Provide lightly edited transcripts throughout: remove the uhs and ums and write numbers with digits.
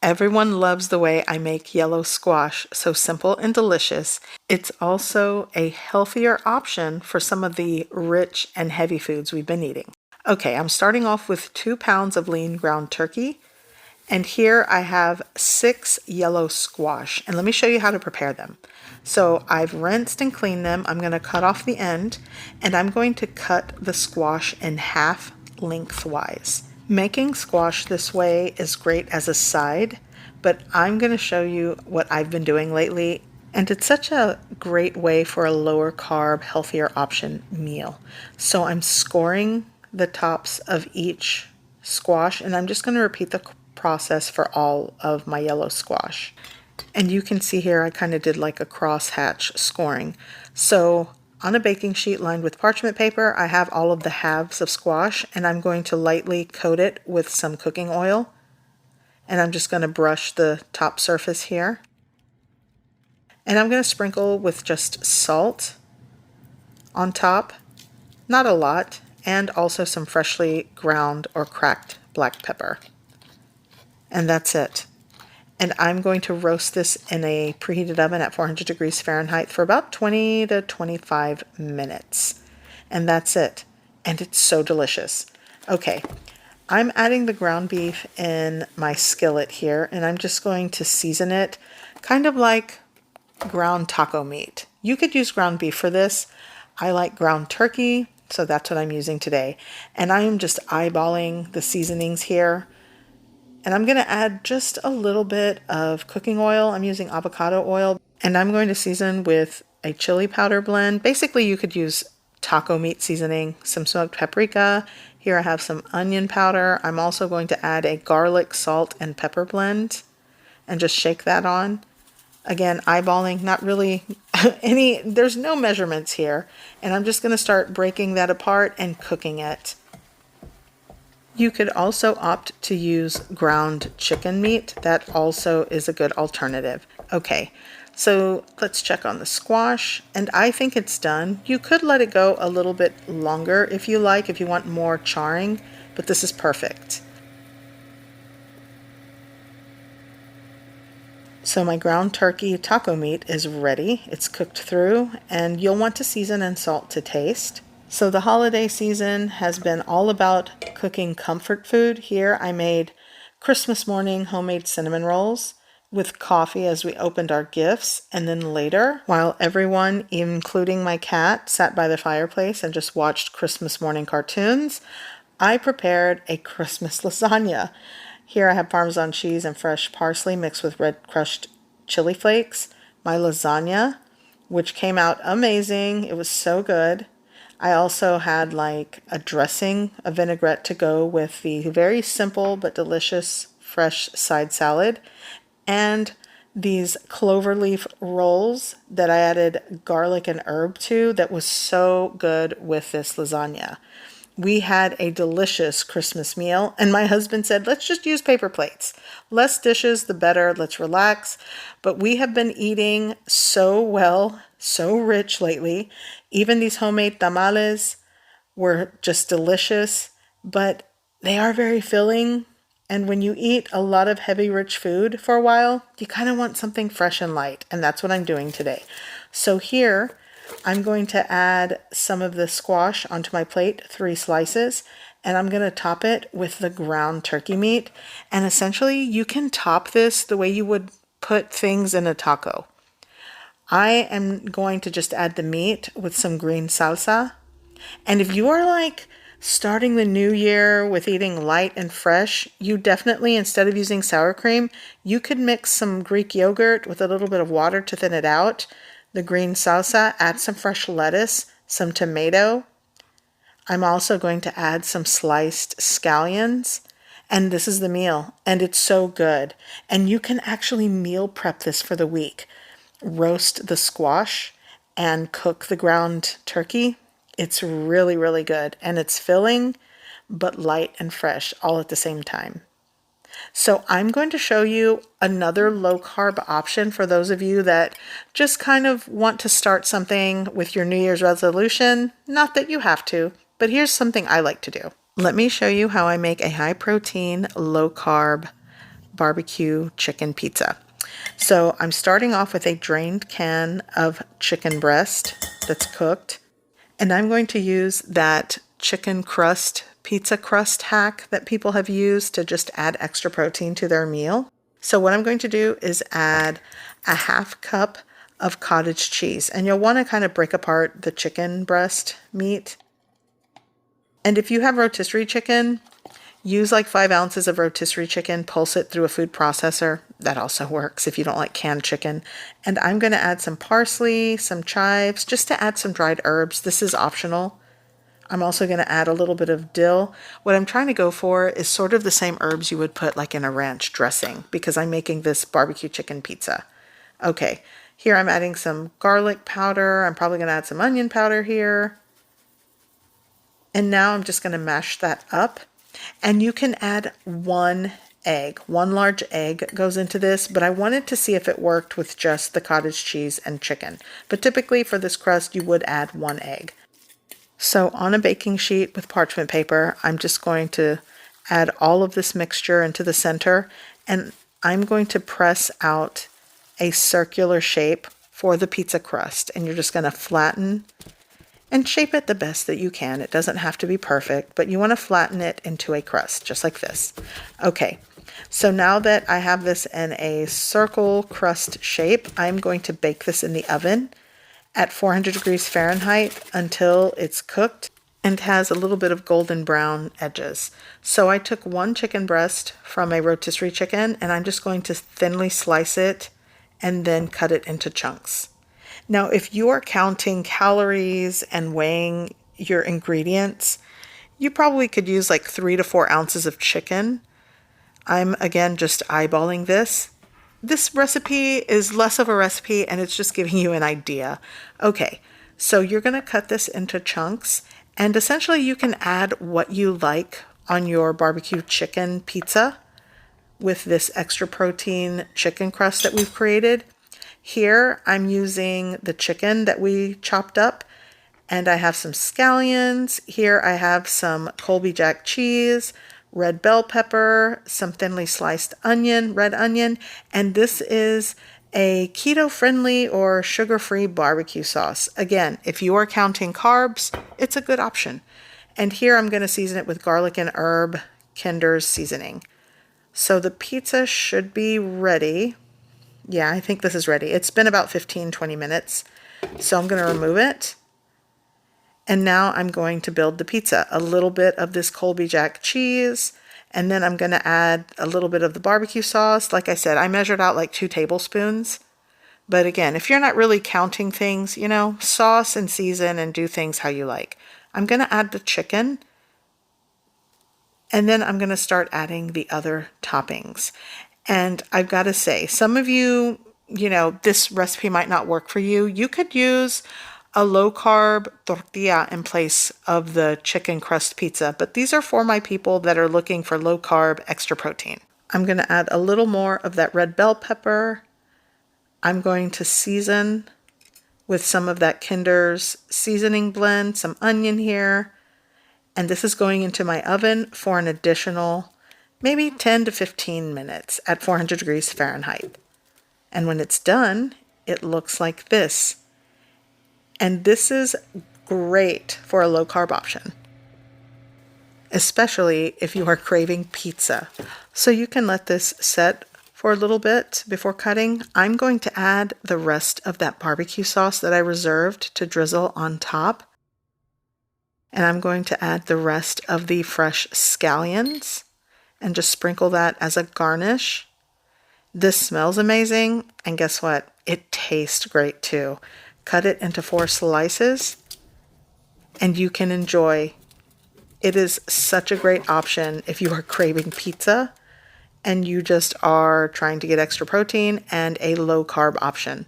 Everyone loves the way I make yellow squash, so simple and delicious. It's also a healthier option for some of the rich and heavy foods we've been eating. Okay, I'm starting off with 2 pounds of lean ground turkey, and here I have 6 yellow squash, and let me show you how to prepare them. So I've rinsed and cleaned them. I'm going to cut off the end, and I'm going to cut the squash in half lengthwise. Making squash this way is great as a side, but I'm going to show you what I've been doing lately, and it's such a great way for a lower carb, healthier option meal. So I'm scoring the tops of each squash, and I'm just going to repeat the process for all of my yellow squash. And you can see here I kind of did like a crosshatch scoring. So on a baking sheet lined with parchment paper, I have all of the halves of squash, and I'm going to lightly coat it with some cooking oil. And I'm just going to brush the top surface here. And I'm going to sprinkle with just salt on top, not a lot, and also some freshly ground or cracked black pepper. And that's it. And I'm going to roast this in a preheated oven at 400 degrees Fahrenheit for about 20 to 25 minutes. And that's it. And it's so delicious. Okay, I'm adding the ground beef in my skillet here, and I'm just going to season it kind of like ground taco meat. You could use ground beef for this. I like ground turkey, so that's what I'm using today. And I am just eyeballing the seasonings here. And I'm going to add just a little bit of cooking oil. I'm using avocado oil, and I'm going to season with a chili powder blend. Basically, you could use taco meat seasoning, some smoked paprika. Here I have some onion powder. I'm also going to add a garlic, salt, and pepper blend and just shake that on. Again, eyeballing, not really there's no measurements here. And I'm just going to start breaking that apart and cooking it. You could also opt to use ground chicken meat. That also is a good alternative. Okay, so let's check on the squash, and I think it's done. You could let it go a little bit longer if you like, if you want more charring, but this is perfect. So my ground turkey taco meat is ready. It's cooked through, and you'll want to season and salt to taste. So the holiday season has been all about cooking comfort food. Here I made Christmas morning homemade cinnamon rolls with coffee as we opened our gifts. And then later, while everyone, including my cat, sat by the fireplace and just watched Christmas morning cartoons, I prepared a Christmas lasagna. Here I have Parmesan cheese and fresh parsley mixed with red crushed chili flakes. My lasagna, which came out amazing. It was so good. I also had like a dressing, a vinaigrette to go with the very simple but delicious fresh side salad, and these clover leaf rolls that I added garlic and herb to that was so good with this lasagna. We had a delicious Christmas meal, and my husband said, let's just use paper plates. Less dishes, the better. Let's relax. But we have been eating so well, so rich lately. Even these homemade tamales were just delicious, but they are very filling. And when you eat a lot of heavy, rich food for a while, you kind of want something fresh and light, and that's what I'm doing today. So here, I'm going to add some of the squash onto my plate, 3 slices, and I'm going to top it with the ground turkey meat. And essentially, you can top this the way you would put things in a taco. I am going to just add the meat with some green salsa. And if you are like starting the new year with eating light and fresh, you definitely, instead of using sour cream, you could mix some Greek yogurt with a little bit of water to thin it out. The green salsa, add some fresh lettuce, some tomato. I'm also going to add some sliced scallions, and this is the meal, and it's so good. And you can actually meal prep this for the week. Roast the squash and cook the ground turkey. It's really, really good, and it's filling, but light and fresh all at the same time. So I'm going to show you another low carb option for those of you that just kind of want to start something with your New Year's resolution. Not that you have to, but here's something I like to do. Let me show you how I make a high protein, low carb barbecue chicken pizza. So I'm starting off with a drained can of chicken breast that's cooked, and I'm going to use that chicken crust, pizza crust hack that people have used to just add extra protein to their meal. So what I'm going to do is add a half cup of cottage cheese, and you'll want to kind of break apart the chicken breast meat. And if you have rotisserie chicken, use like 5 ounces of rotisserie chicken, pulse it through a food processor. That also works if you don't like canned chicken. And I'm going to add some parsley, some chives, just to add some dried herbs. This is optional. I'm also going to add a little bit of dill. What I'm trying to go for is sort of the same herbs you would put like in a ranch dressing, because I'm making this barbecue chicken pizza. Okay, here I'm adding some garlic powder. I'm probably going to add some onion powder here. And now I'm just going to mash that up. And you can add 1 egg. 1 large egg goes into this, but I wanted to see if it worked with just the cottage cheese and chicken. But typically for this crust, you would add 1 egg. So on a baking sheet with parchment paper, I'm just going to add all of this mixture into the center, and I'm going to press out a circular shape for the pizza crust. And you're just going to flatten and shape it the best that you can. It doesn't have to be perfect, but you want to flatten it into a crust, just like this. Okay, so now that I have this in a circle crust shape, I'm going to bake this in the oven at 400 degrees Fahrenheit until it's cooked and has a little bit of golden brown edges. So I took 1 chicken breast from a rotisserie chicken, and I'm just going to thinly slice it and then cut it into chunks. Now, if you are counting calories and weighing your ingredients, you probably could use like 3 to 4 ounces of chicken. I'm, again, just eyeballing this. This recipe is less of a recipe, and it's just giving you an idea. Okay, so you're going to cut this into chunks, and essentially you can add what you like on your barbecue chicken pizza with this extra protein chicken crust that we've created. Here I'm using the chicken that we chopped up, and I have some scallions. Here I have some Colby Jack cheese, red bell pepper, some thinly sliced onion, red onion, and this is a keto-friendly or sugar-free barbecue sauce. Again, if you are counting carbs, it's a good option. And here I'm going to season it with garlic and herb Kinder's seasoning. So the pizza should be ready. Yeah, I think this is ready. It's been about 15-20 minutes. So I'm going to remove it. And now I'm going to build the pizza. A little bit of this Colby Jack cheese, and then I'm going to add a little bit of the barbecue sauce. Like I said, I measured out like 2 tablespoons. But again, if you're not really counting things, you know, sauce and season and do things how you like. I'm going to add the chicken, and then I'm going to start adding the other toppings. And I've got to say, some of you, you know, this recipe might not work for you. You could use a low-carb tortilla in place of the chicken crust pizza, but these are for my people that are looking for low-carb extra protein. I'm going to add a little more of that red bell pepper. I'm going to season with some of that Kinder's seasoning blend, some onion here, and this is going into my oven for an additional maybe 10 to 15 minutes at 400 degrees Fahrenheit. And when it's done, it looks like this. And this is great for a low-carb option, especially if you are craving pizza. So you can let this set for a little bit before cutting. I'm going to add the rest of that barbecue sauce that I reserved to drizzle on top. And I'm going to add the rest of the fresh scallions and just sprinkle that as a garnish. This smells amazing, and guess what? It tastes great too. Cut it into 4 slices, and you can enjoy. It is such a great option if you are craving pizza and you just are trying to get extra protein and a low-carb option.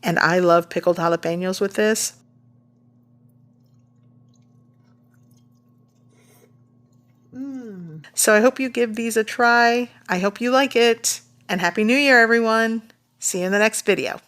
And I love pickled jalapenos with this. So I hope you give these a try. I hope you like it. And Happy New Year, everyone. See you in the next video.